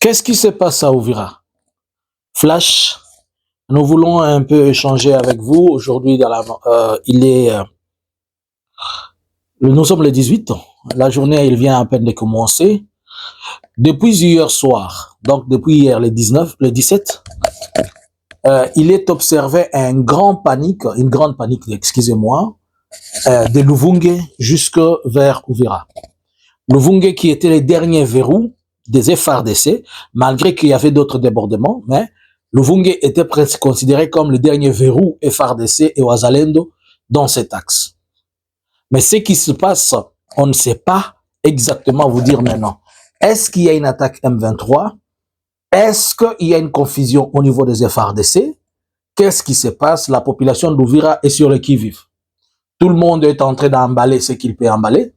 Qu'est-ce qui se passe à Uvira? Flash, nous voulons un peu échanger avec vous. Aujourd'hui, nous sommes le 18. La journée, elle vient à peine de commencer. Depuis hier soir, donc depuis hier le 17, il est observé une grande panique, excusez-moi, de Luvunge jusque vers Uvira. Luvunge qui était le dernier verrou des FARDC, malgré qu'il y avait d'autres débordements, mais Luvunge était presque considéré comme le dernier verrou FARDC et Wazalendo dans cet axe. Mais ce qui se passe, on ne sait pas exactement vous dire maintenant. Est-ce qu'il y a une attaque M23? Est-ce qu'il y a une confusion au niveau des FARDC? Qu'est-ce qui se passe? La population d'Uvira est sur le qui-vive. Tout le monde est en train d'emballer ce qu'il peut emballer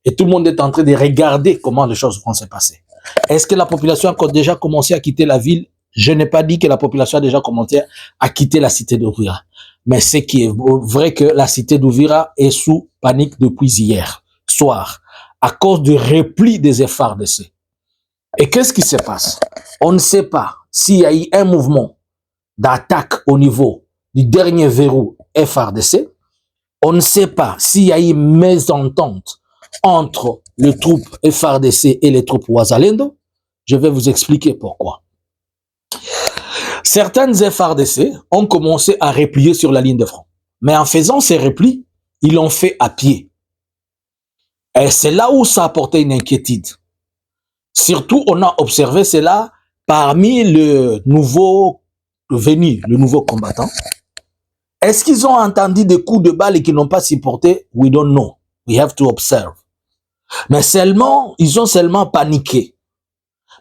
et tout le monde est en train de regarder comment les choses vont se passer. Est-ce que la population a déjà commencé à quitter la ville? Je n'ai pas dit que la population a déjà commencé à quitter la cité d'Uvira. Mais ce qui est vrai que la cité d'Uvira est sous panique depuis hier soir à cause du repli des FARDC. Et qu'est-ce qui se passe? On ne sait pas s'il y a eu un mouvement d'attaque au niveau du dernier verrou FARDC. On ne sait pas s'il y a eu mésentente entre les troupes FARDC et les troupes Wazalendo. Je vais vous expliquer pourquoi. Certaines FARDC ont commencé à replier sur la ligne de front. Mais en faisant ces replis, ils l'ont fait à pied. Et c'est là où ça a apporté une inquiétude. Surtout, on a observé cela parmi le nouveau combattant. Est-ce qu'ils ont entendu des coups de balle et qu'ils n'ont pas supporté? We don't know. We have to observe. Mais ils ont seulement paniqué.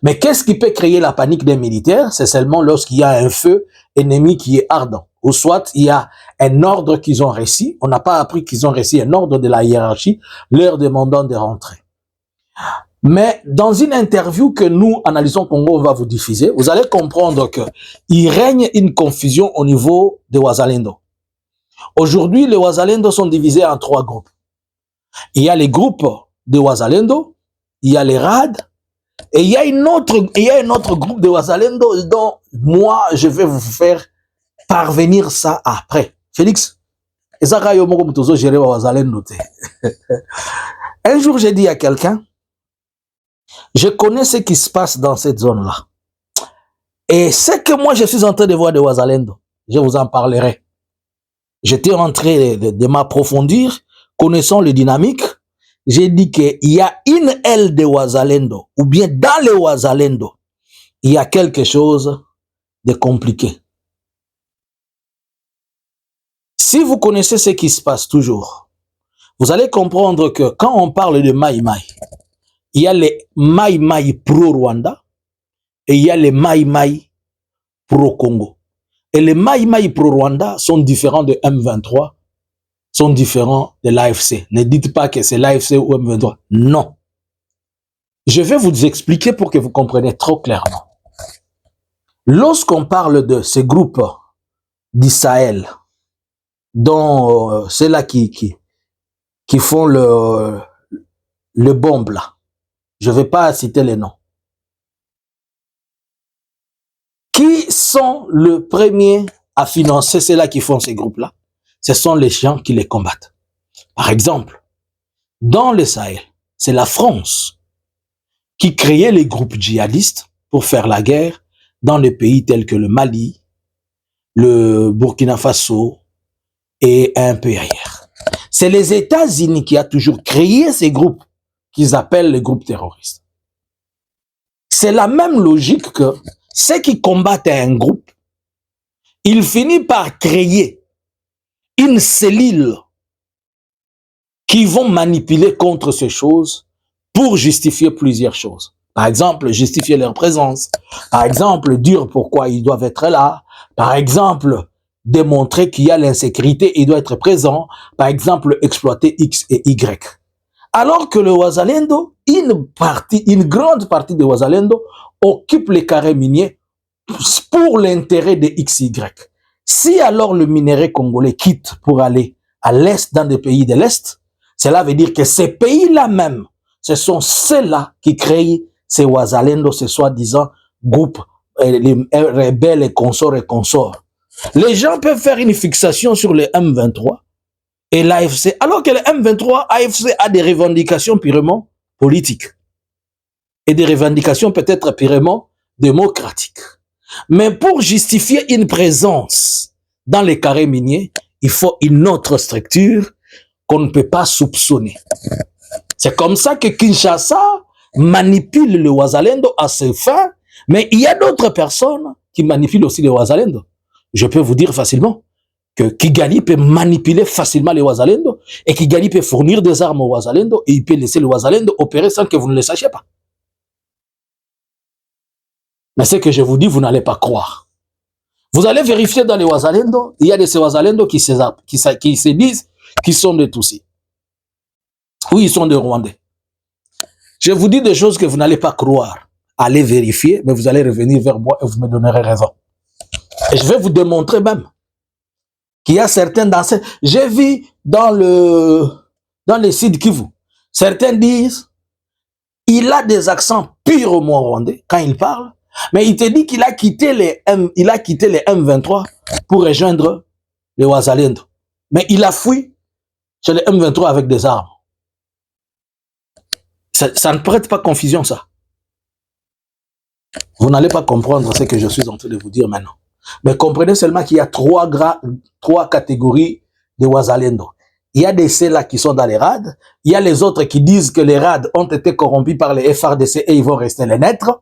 Mais qu'est-ce qui peut créer la panique des militaires? C'est seulement lorsqu'il y a un feu ennemi qui est ardent. Ou soit il y a un ordre qu'ils ont reçu. On n'a pas appris qu'ils ont reçu un ordre de la hiérarchie leur demandant de rentrer. Mais dans une interview que nous, Analysons Congo, on va vous diffuser, vous allez comprendre qu'il règne une confusion au niveau de Wazalendo. Aujourd'hui, les Wazalendo sont divisés en 3 groupes. Il y a les groupes de Wazalendo, il y a les RAD, et il y a un autre groupe de Wazalendo dont moi, je vais vous faire parvenir ça après. Félix, un jour, j'ai dit à quelqu'un, je connais ce qui se passe dans cette zone-là. Et ce que moi, je suis en train de voir de Wazalendo, je vous en parlerai. J'étais en train de m'approfondir, connaissant les dynamiques. J'ai dit qu'il y a une aile de Wazalendo, ou bien dans le Wazalendo, il y a quelque chose de compliqué. Si vous connaissez ce qui se passe toujours, vous allez comprendre que quand on parle de Maï Maï, il y a les Maï Maï pro-Rwanda et il y a les Maï Maï pro-Congo. Et les Maï Maï pro-Rwanda sont différents de M23, sont différents de l'AFC. Ne dites pas que c'est l'AFC ou M23. Non. Je vais vous expliquer pour que vous compreniez trop clairement. Lorsqu'on parle de ces groupes d'Israël, dont ceux-là qui font le bombe là, je ne vais pas citer les noms. Qui sont les premiers à financer ceux-là qui font ces groupes-là? Ce sont les gens qui les combattent. Par exemple, dans le Sahel, c'est la France qui créait les groupes djihadistes pour faire la guerre dans des pays tels que le Mali, le Burkina Faso et un peu ailleurs. C'est les États-Unis qui a toujours créé ces groupes qu'ils appellent les groupes terroristes. C'est la même logique que ceux qui combattent un groupe, ils finissent par créer une cellule qui vont manipuler contre ces choses pour justifier plusieurs choses. Par exemple, justifier leur présence. Par exemple, dire pourquoi ils doivent être là. Par exemple, démontrer qu'il y a l'insécurité, il doit être présent. Par exemple, exploiter X et Y. Alors que le Wazalendo, une grande partie de Wazalendo occupe les carrés miniers pour l'intérêt de XY. Si alors le minerai congolais quitte pour aller à l'est, dans des pays de l'est, cela veut dire que ces pays-là même, ce sont ceux-là qui créent ces Wazalendo, ces soi-disant groupes, les rebelles et consorts. Les gens peuvent faire une fixation sur le M23 et l'AFC, alors que le M23, AFC a des revendications purement politiques et des revendications peut-être purement démocratiques. Mais pour justifier une présence dans les carrés miniers, il faut une autre structure qu'on ne peut pas soupçonner. C'est comme ça que Kinshasa manipule le Wazalendo à ses fins, mais il y a d'autres personnes qui manipulent aussi le Wazalendo. Je peux vous dire facilement que Kigali peut manipuler facilement le Wazalendo et Kigali peut fournir des armes au Wazalendo et il peut laisser le Wazalendo opérer sans que vous ne le sachiez pas. Mais ce que je vous dis, vous n'allez pas croire. Vous allez vérifier dans les Wazalendo, il y a des Wazalendo qui se disent qu'ils sont des Tutsis. Oui, ils sont des Rwandais. Je vous dis des choses que vous n'allez pas croire. Allez vérifier, mais vous allez revenir vers moi et vous me donnerez raison. Et je vais vous démontrer même qu'il y a certains dans ces... J'ai vu dans les sites Kivu, certains disent il a des accents purement rwandais quand il parle, mais il te dit qu'il a quitté les M23 pour rejoindre les Wazalendo. Mais il a fui chez les M23 avec des armes. Ça ne prête pas confusion, ça. Vous n'allez pas comprendre ce que je suis en train de vous dire maintenant. Mais comprenez seulement qu'il y a trois catégories de Wazalendo. Il y a des ceux-là qui sont dans les raids. Il y a les autres qui disent que les raids ont été corrompus par les FRDC et ils vont rester les nêtres.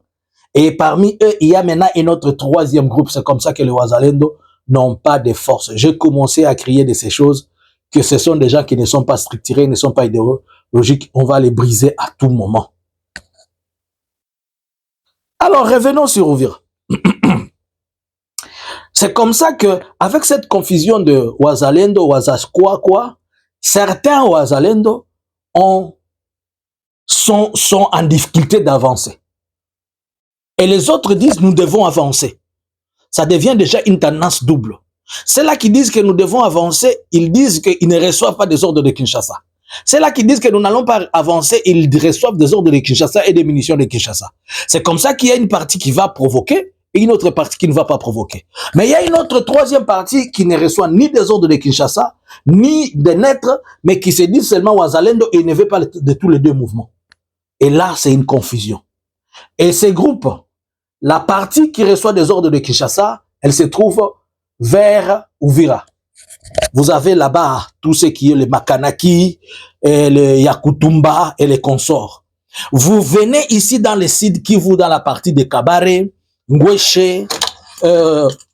Et parmi eux, il y a maintenant un autre troisième groupe. C'est comme ça que les Wazalendo n'ont pas de force. J'ai commencé à crier de ces choses, que ce sont des gens qui ne sont pas structurés, ne sont pas idéologiques. On va les briser à tout moment. Alors, revenons sur Uvira. C'est comme ça que, avec cette confusion de Wazalendo, Wazaskwa, certains Wazalendo sont en difficulté d'avancer. Et les autres disent, nous devons avancer. Ça devient déjà une tendance double. Ceux-là qui disent que nous devons avancer, ils disent qu'ils ne reçoivent pas des ordres de Kinshasa. Ceux-là qui disent que nous n'allons pas avancer, ils reçoivent des ordres de Kinshasa et des munitions de Kinshasa. C'est comme ça qu'il y a une partie qui va provoquer et une autre partie qui ne va pas provoquer. Mais il y a une autre troisième partie qui ne reçoit ni des ordres de Kinshasa, ni des nêtres, mais qui se dit seulement Wazalendo et ne veut pas de tous les deux mouvements. Et là, c'est une confusion. Et ces groupes, la partie qui reçoit des ordres de Kinshasa, elle se trouve vers Uvira. Vous avez là-bas tout ce qui est les Makanaki, et les Yakutumba et les consorts. Vous venez ici dans les sites qui vous dans la partie de Kabare, Ngweshe,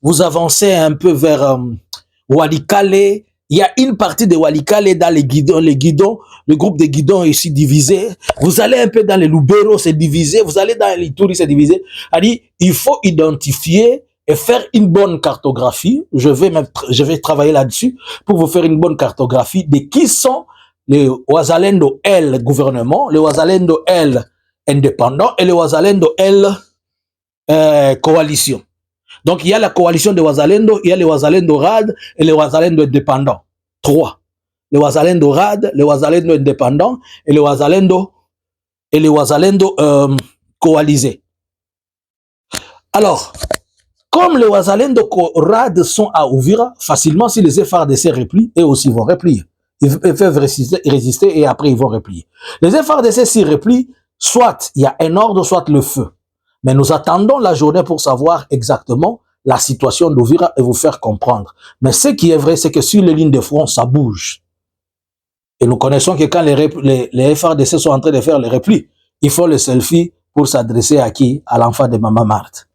vous avancez un peu vers Walikale. Il y a une partie de Walikale dans les guidons, le groupe de guidons est ici divisé. Vous allez un peu dans les Lubero, c'est divisé. Vous allez dans les Ituri, c'est divisé. Il faut identifier et faire une bonne cartographie. Je vais travailler là-dessus pour vous faire une bonne cartographie de qui sont les Wazalendo L gouvernement, les Wazalendo L indépendants et les Wazalendo L coalition. Donc il y a la coalition de Wazalendo, il y a les Wazalendo RAD et les Wazalendo indépendants. 3. Les Wazalendo RAD, les Wazalendo indépendants et les Wazalendo coalisés. Alors, comme les Wazalendo RAD sont à Uvira, facilement, si les FRDC replient, eux aussi vont replier. Ils peuvent résister et après ils vont replier. Les FRDC s'y replient, soit il y a un ordre, soit le feu. Mais nous attendons la journée pour savoir exactement la situation d'Uvira et vous faire comprendre. Mais ce qui est vrai, c'est que sur les lignes de front, ça bouge. Et nous connaissons que quand les FRDC sont en train de faire les replis, il faut le selfie pour s'adresser à qui? À l'enfant de Maman Marthe.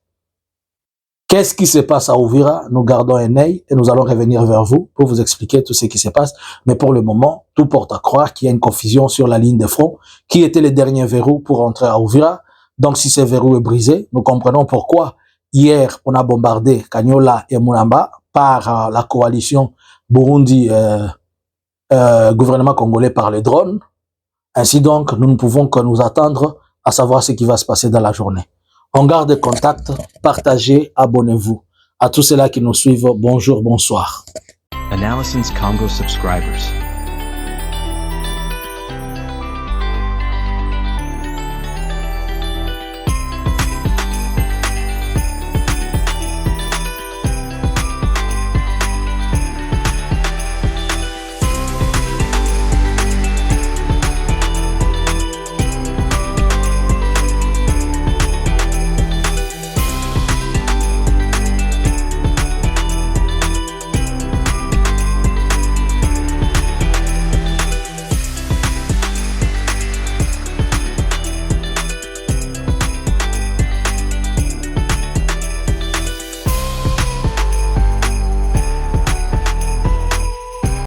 Qu'est-ce qui se passe à Uvira? Nous gardons un œil et nous allons revenir vers vous pour vous expliquer tout ce qui se passe. Mais pour le moment, tout porte à croire qu'il y a une confusion sur la ligne de front. Qui était le dernier verrou pour entrer à Uvira? Donc si ce verrou est brisé, nous comprenons pourquoi hier on a bombardé Kanyola et Moulamba par la coalition Burundi, gouvernement congolais par les drones. Ainsi donc, nous ne pouvons que nous attendre à savoir ce qui va se passer dans la journée. On garde contact, partagez, abonnez-vous. À tous ceux-là qui nous suivent, bonjour, bonsoir. Analysins Congo subscribers.